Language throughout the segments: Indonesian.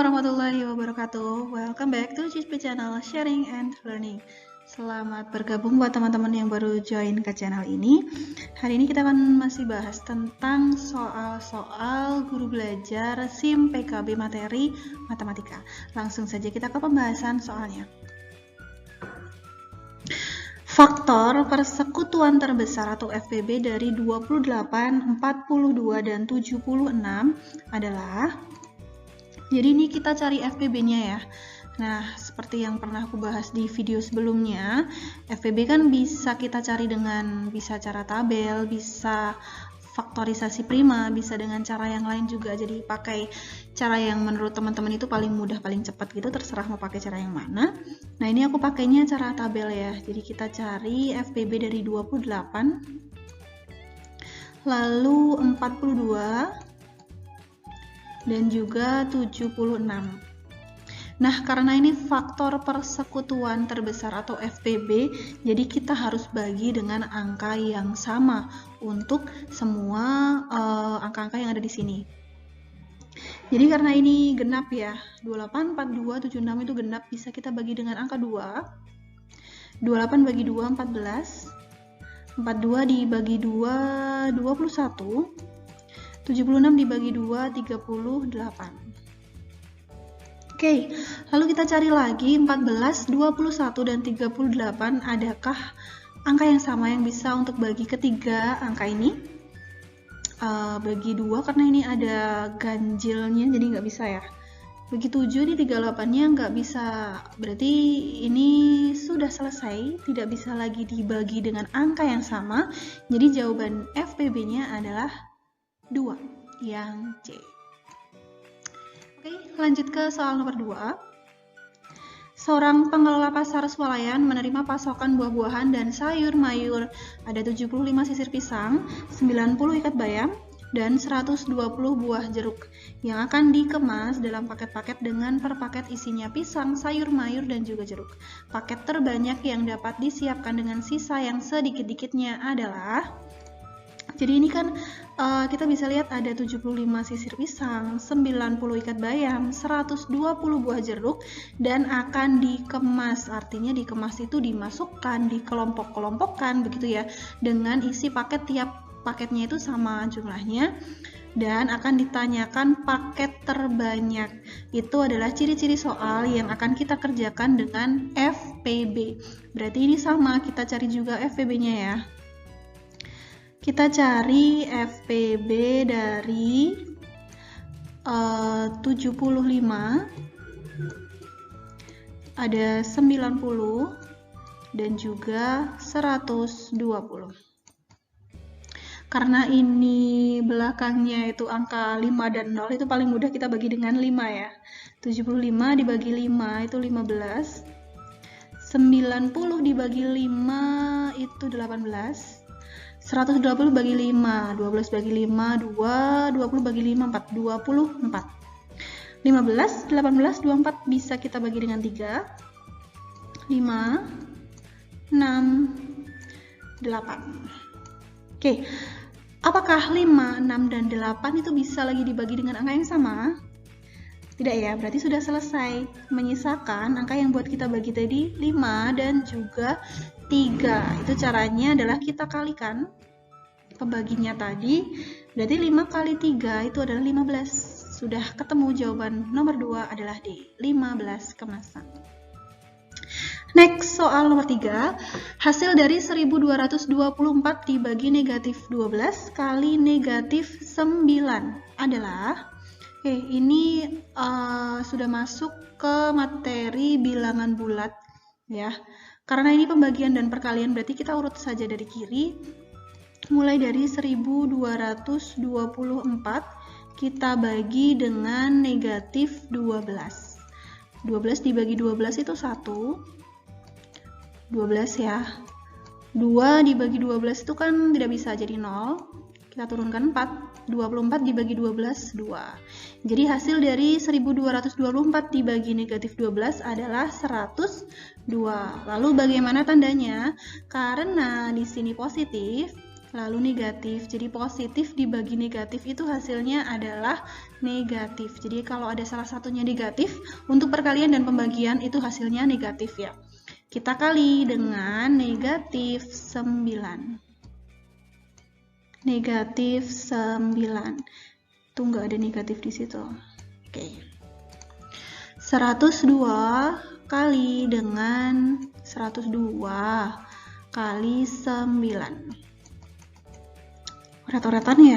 warahmatullahi wabarakatuh. Welcome back to CISP channel Sharing and Learning. Selamat bergabung buat teman-teman yang baru join ke channel ini. Hari ini kita akan masih bahas tentang soal-soal guru belajar SIM PKB materi matematika. Langsung saja kita ke pembahasan soalnya. Faktor persekutuan terbesar atau FPB dari 28, 42, dan 76 adalah, jadi ini kita cari FPB-nya ya. Nah, seperti yang pernah aku bahas di video sebelumnya, FPB kan bisa kita cari dengan bisa cara tabel, bisa faktorisasi prima, bisa dengan cara yang lain juga. Jadi pakai cara yang menurut teman-teman itu paling mudah, paling cepat gitu, terserah mau pakai cara yang mana. Nah, ini aku pakainya cara tabel ya. Jadi kita cari FPB dari 28, lalu 42, dan juga 76. Nah, karena ini faktor persekutuan terbesar atau FPB, jadi kita harus bagi dengan angka yang sama untuk semua angka-angka yang ada di sini. Jadi karena ini genap ya, 28, 42, 76 itu genap, bisa kita bagi dengan angka 2. 28 bagi 2, 14. 42 dibagi 2, 21. 76 dibagi 2, 38. Oke, lalu kita cari lagi 14, 21, dan 38. Adakah angka yang sama yang bisa untuk bagi ketiga angka ini? Bagi 2 karena ini ada ganjilnya, jadi nggak bisa ya. Bagi 7 ini 38-nya nggak bisa, berarti ini sudah selesai, tidak bisa lagi dibagi dengan angka yang sama. Jadi jawaban FPB-nya adalah 2, yang C. Oke, lanjut ke soal nomor 2. Seorang pengelola pasar swalayan menerima pasokan buah-buahan dan sayur mayur. Ada 75 sisir pisang, 90 ikat bayam, dan 120 buah jeruk yang akan dikemas dalam paket-paket dengan per paket isinya pisang, sayur mayur, dan juga jeruk. Paket terbanyak yang dapat disiapkan dengan sisa yang sedikit-dikitnya adalah, jadi ini kan kita bisa lihat ada 75 sisir pisang, 90 ikat bayam, 120 buah jeruk, dan akan dikemas. Artinya dikemas itu dimasukkan, dikelompok-kelompokkan begitu ya, dengan isi paket, tiap paketnya itu sama jumlahnya, dan akan ditanyakan paket terbanyak. Itu adalah ciri-ciri soal yang akan kita kerjakan dengan FPB. Berarti ini sama, kita cari juga FPB-nya ya. Kita cari FPB dari 75, ada 90, dan juga 120. Karena ini belakangnya itu angka 5 dan 0, itu paling mudah kita bagi dengan 5 ya. 75 dibagi 5 itu 15. 90 dibagi 5 itu 18. 120 bagi 5, 12 bagi 5, 2, 20 bagi 5, 4, 24. 15, 18, 24 bisa kita bagi dengan 3, 5, 6, 8. Oke, apakah 5, 6, dan 8 itu bisa lagi dibagi dengan angka yang sama? Tidak ya, berarti sudah selesai. Menyisakan angka yang buat kita bagi tadi 5 dan juga 3. Itu caranya adalah kita kalikan pembaginya tadi, berarti 5 kali 3 itu adalah 15. Sudah ketemu jawaban nomor 2 adalah D, 15 kemasan. Next, soal nomor 3. Hasil dari 1224 dibagi negatif 12 kali negatif 9 adalah, ini sudah masuk ke materi bilangan bulat ya. Karena ini pembagian dan perkalian, berarti kita urut saja dari kiri. Mulai dari 1224 kita bagi dengan negatif 12. 12 dibagi 12 itu 1. 12 ya. 2 dibagi 12 itu kan tidak bisa, jadi 0. Kita turunkan 4. 24 dibagi 12, 2. Jadi hasil dari 1224 dibagi negatif 12 adalah 102. Lalu bagaimana tandanya? Karena di sini positif, lalu negatif. Jadi positif dibagi negatif itu hasilnya adalah negatif. Jadi kalau ada salah satunya negatif, untuk perkalian dan pembagian itu hasilnya negatif ya. Kita kali dengan negatif 9. Negatif 9. Tuh nggak ada negatif di situ. Oke. 102 kali dengan 102 kali 9. Urat-uratan ya.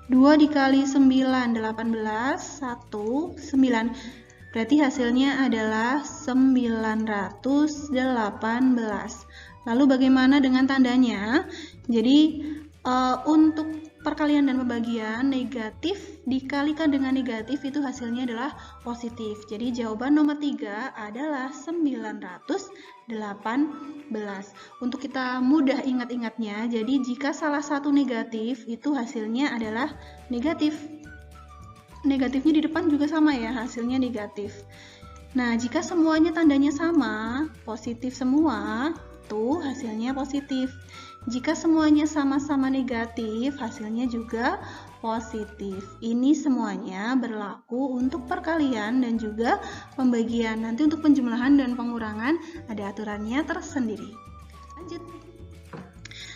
2 dikali 9, 18, 1, 9. Berarti hasilnya adalah 918. Lalu bagaimana dengan tandanya? Jadi untuk perkalian dan pembagian, negatif dikalikan dengan negatif itu hasilnya adalah positif. Jadi jawaban nomor 3 adalah 918. Untuk kita mudah ingat-ingatnya, jadi jika salah satu negatif itu hasilnya adalah negatif. Negatifnya di depan juga sama ya, hasilnya negatif. Nah, jika semuanya tandanya sama, positif semua, tuh hasilnya positif. Jika semuanya sama-sama negatif, hasilnya juga positif. Ini semuanya berlaku untuk perkalian dan juga pembagian. Nanti untuk penjumlahan dan pengurangan ada aturannya tersendiri. Lanjut.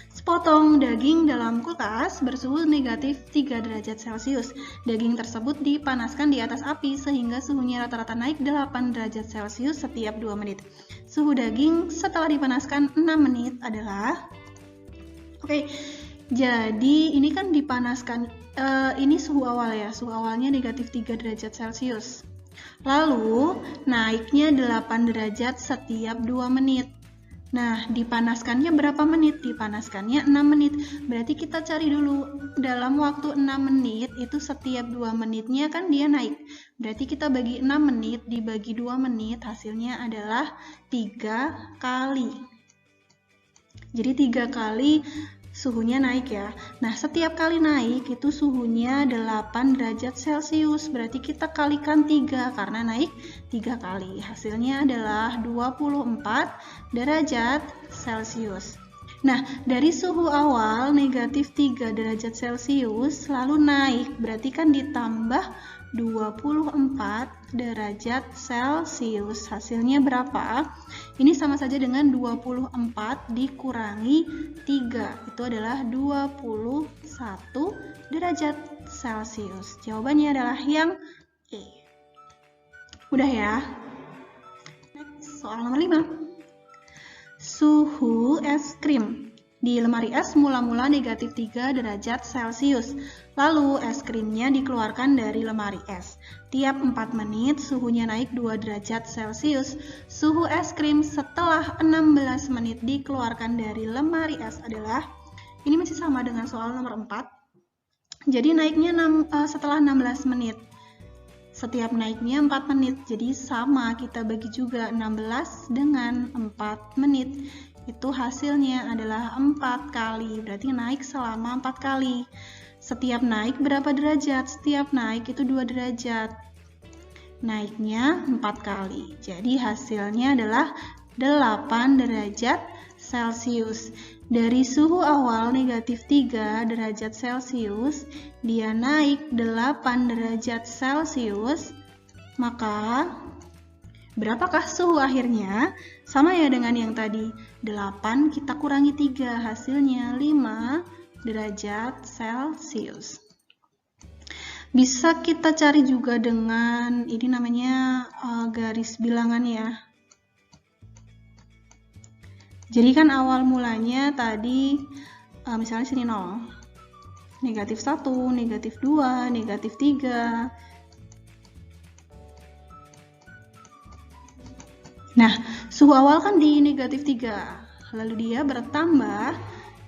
Sepotong daging dalam kulkas bersuhu negatif 3 derajat Celcius. Daging tersebut dipanaskan di atas api sehingga suhunya rata-rata naik 8 derajat Celcius setiap 2 menit. Suhu daging setelah dipanaskan 6 menit adalah... Oke, jadi ini kan dipanaskan, ini suhu awal ya, suhu awalnya negatif 3 derajat Celcius. Lalu naiknya 8 derajat setiap 2 menit. Nah, dipanaskannya berapa menit? Dipanaskannya 6 menit. Berarti kita cari dulu dalam waktu 6 menit, itu setiap 2 menitnya kan dia naik. Berarti kita bagi 6 menit dibagi 2 menit, hasilnya adalah 3 kali. Jadi 3 kali suhunya naik ya. Nah, setiap kali naik itu suhunya 8 derajat Celcius. Berarti kita kalikan 3 karena naik 3 kali. Hasilnya adalah 24 derajat Celcius. Nah, dari suhu awal negatif 3 derajat Celcius lalu naik. Berarti kan ditambah 24 derajat Celcius. Hasilnya berapa? Ini sama saja dengan 24 dikurangi 3. Itu adalah 21 derajat Celcius. Jawabannya adalah yang E. Udah ya? Next, soal nomor 5. Suhu es krim di lemari es mula-mula negatif 3 derajat Celcius. Lalu es krimnya dikeluarkan dari lemari es. Tiap 4 menit suhunya naik 2 derajat Celcius. Suhu es krim setelah 16 menit dikeluarkan dari lemari es adalah, ini masih sama dengan soal nomor 4. Jadi naiknya setelah 16 menit. Setiap naiknya 4 menit. Jadi sama, kita bagi juga 16 dengan 4 menit. Itu hasilnya adalah 4 kali, berarti naik selama 4 kali. Setiap naik berapa derajat? Setiap naik itu 2 derajat. Naiknya 4 kali. Jadi hasilnya adalah 8 derajat Celcius. Dari suhu awal negatif 3 derajat Celcius, dia naik 8 derajat Celcius, maka berapakah suhu akhirnya? Sama ya dengan yang tadi. 8 kita kurangi 3, hasilnya 5 derajat Celcius. Bisa kita cari juga dengan, ini namanya garis bilangan ya. Jadi kan awal mulanya tadi, misalnya sini 0. Negatif 1, negatif 2, negatif 3. Nah, suhu awal kan di negatif 3, lalu dia bertambah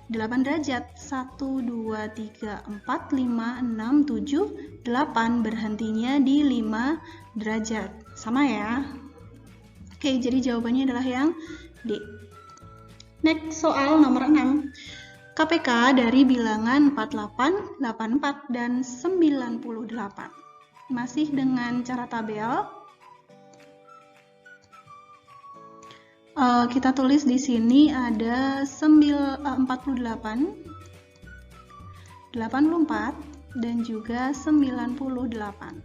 8 derajat. 1, 2, 3, 4, 5, 6, 7, 8. Berhentinya di 5 derajat. Sama ya? Oke, jadi jawabannya adalah yang D. Next, soal nomor 6. KPK dari bilangan 48, 84, dan 98. Masih dengan cara tabel. Kita tulis di sini ada 48, 84, dan juga 98.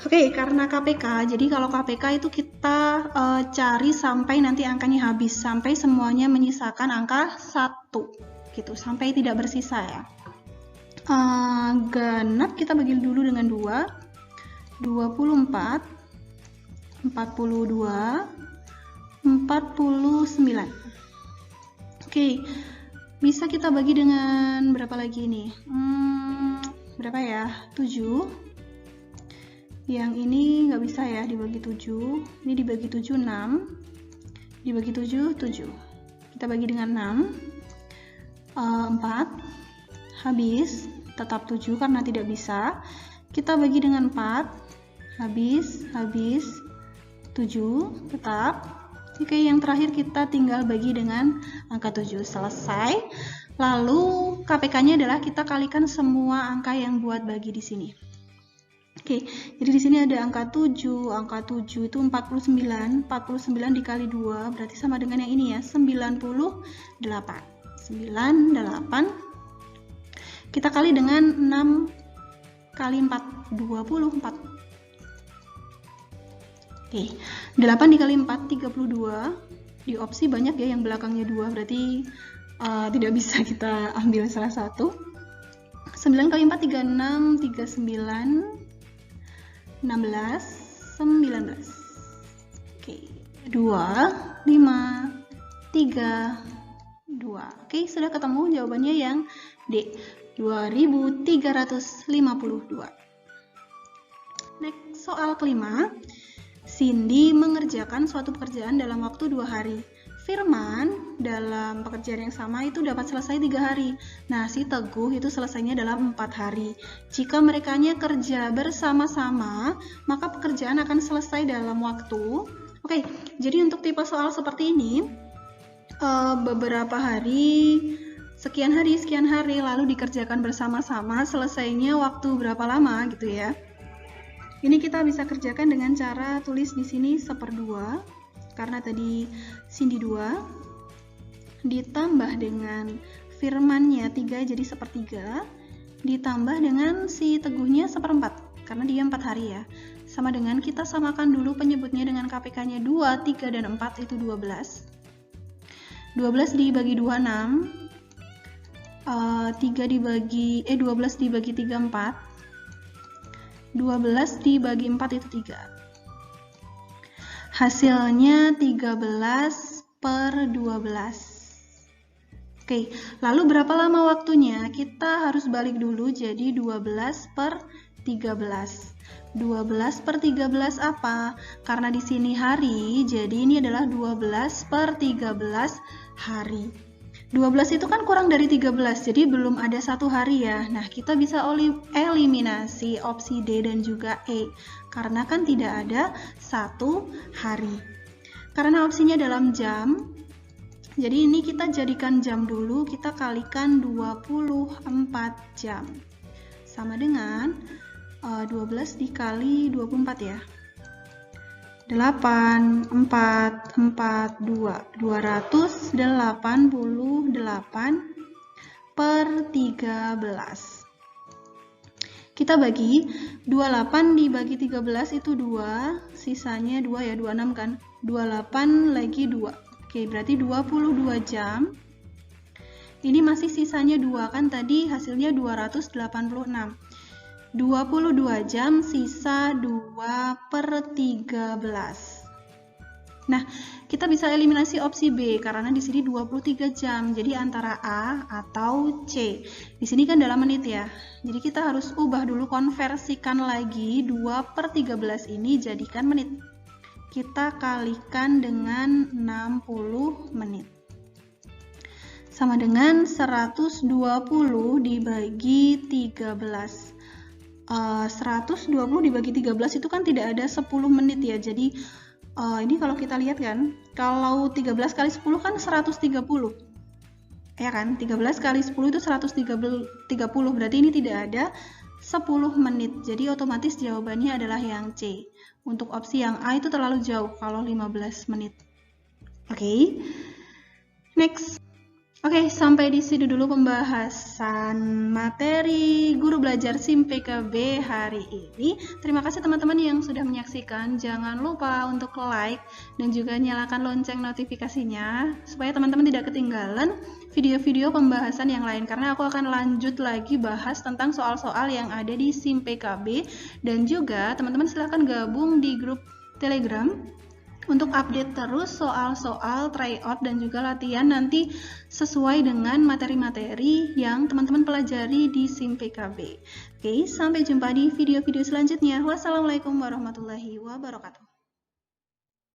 Oke, karena KPK, jadi kalau KPK itu kita cari sampai nanti angkanya habis, sampai semuanya menyisakan angka 1, gitu, sampai tidak bersisa ya. Genap kita bagi dulu dengan 2, 24, 42, 49. Oke, bisa kita bagi dengan berapa lagi nih? Berapa ya? 7. Yang ini nggak bisa ya dibagi 7. Ini dibagi 7, 6. Dibagi 7, 7. Kita bagi dengan 6. 4. Habis. Tetap 7 karena tidak bisa. Kita bagi dengan 4. Habis. 7. Tetap. Oke, yang terakhir kita tinggal bagi dengan angka 7. Selesai. Lalu KPK-nya adalah kita kalikan semua angka yang buat bagi di sini. Oke, jadi di sini ada angka 7. Angka 7 itu 49. 49 dikali 2 berarti sama dengan yang ini ya, 98. 98. Kita kali dengan 6 kali 4, 24. Oke, 8 dikali 4, 32. Di opsi banyak ya yang belakangnya 2, berarti tidak bisa kita ambil salah satu. 9 kali 4, 36, 39, 16, 19. Oke, 2, 5, 3, 2. Oke, sudah ketemu jawabannya yang D, 2352. Next, soal kelima. Cindy mengerjakan suatu pekerjaan dalam waktu 2 hari. Firman dalam pekerjaan yang sama itu dapat selesai 3 hari. Nah, si Teguh itu selesainya dalam 4 hari. Jika merekanya kerja bersama-sama, maka pekerjaan akan selesai dalam waktu. Oke, jadi untuk tipe soal seperti ini, beberapa hari, sekian hari, lalu dikerjakan bersama-sama, selesainya waktu berapa lama gitu ya. Ini kita bisa kerjakan dengan cara tulis di sini 1/2. Karena tadi Cindy 2, ditambah dengan Firmannya 3 jadi 1/3, ditambah dengan si Teguhnya 1/4, karena dia 4 hari ya. Sama dengan kita samakan dulu penyebutnya dengan KPK-nya 2, 3, dan 4 itu 12. 12 dibagi 2, 6. 12 dibagi 3, 4. 12 dibagi 4 itu 3. Hasilnya 13/12. Oke, lalu berapa lama waktunya? Kita harus balik dulu jadi 12/13. 12/13 apa? Karena di sini hari, jadi ini adalah 12/13 hari. 12 itu kan kurang dari 13, jadi belum ada 1 hari ya. Nah, kita bisa eliminasi opsi D dan juga E, karena kan tidak ada 1 hari. Karena opsinya dalam jam, jadi ini kita jadikan jam dulu, kita kalikan 24 jam. Sama dengan 12 dikali 24 ya. 8, 4, 4, 2, 288/13. Kita bagi, 28 dibagi 13 itu 2, sisanya 2 ya, 26 kan. 28 lagi 2. Oke, berarti 22 jam. Ini masih sisanya 2 kan, tadi hasilnya 286. 22 jam sisa 2/13. Nah, kita bisa eliminasi opsi B karena di sini 23 jam. Jadi antara A atau C. Di sini kan dalam menit ya. Jadi kita harus ubah dulu, konversikan lagi 2/13 ini jadikan menit. Kita kalikan dengan 60 menit. Sama dengan 120 dibagi 13. 120 dibagi 13 itu kan tidak ada 10 menit ya. Jadi ini kalau kita lihat kan, kalau 13 kali 10 kan 130. Ya kan? 13 kali 10 itu 130, berarti ini tidak ada 10 menit. Jadi otomatis jawabannya adalah yang C. Untuk opsi yang A itu terlalu jauh kalau 15 menit. Oke. Next. Oke, sampai di sini dulu pembahasan materi guru belajar SIM PKB hari ini. Terima kasih teman-teman yang sudah menyaksikan. Jangan lupa untuk like dan juga nyalakan lonceng notifikasinya supaya teman-teman tidak ketinggalan video-video pembahasan yang lain, karena aku akan lanjut lagi bahas tentang soal-soal yang ada di SIM PKB. Dan juga teman-teman silahkan gabung di grup Telegram untuk update terus soal-soal tryout dan juga latihan nanti sesuai dengan materi-materi yang teman-teman pelajari di SIM PKB. Oke, sampai jumpa di video-video selanjutnya. Wassalamualaikum warahmatullahi wabarakatuh.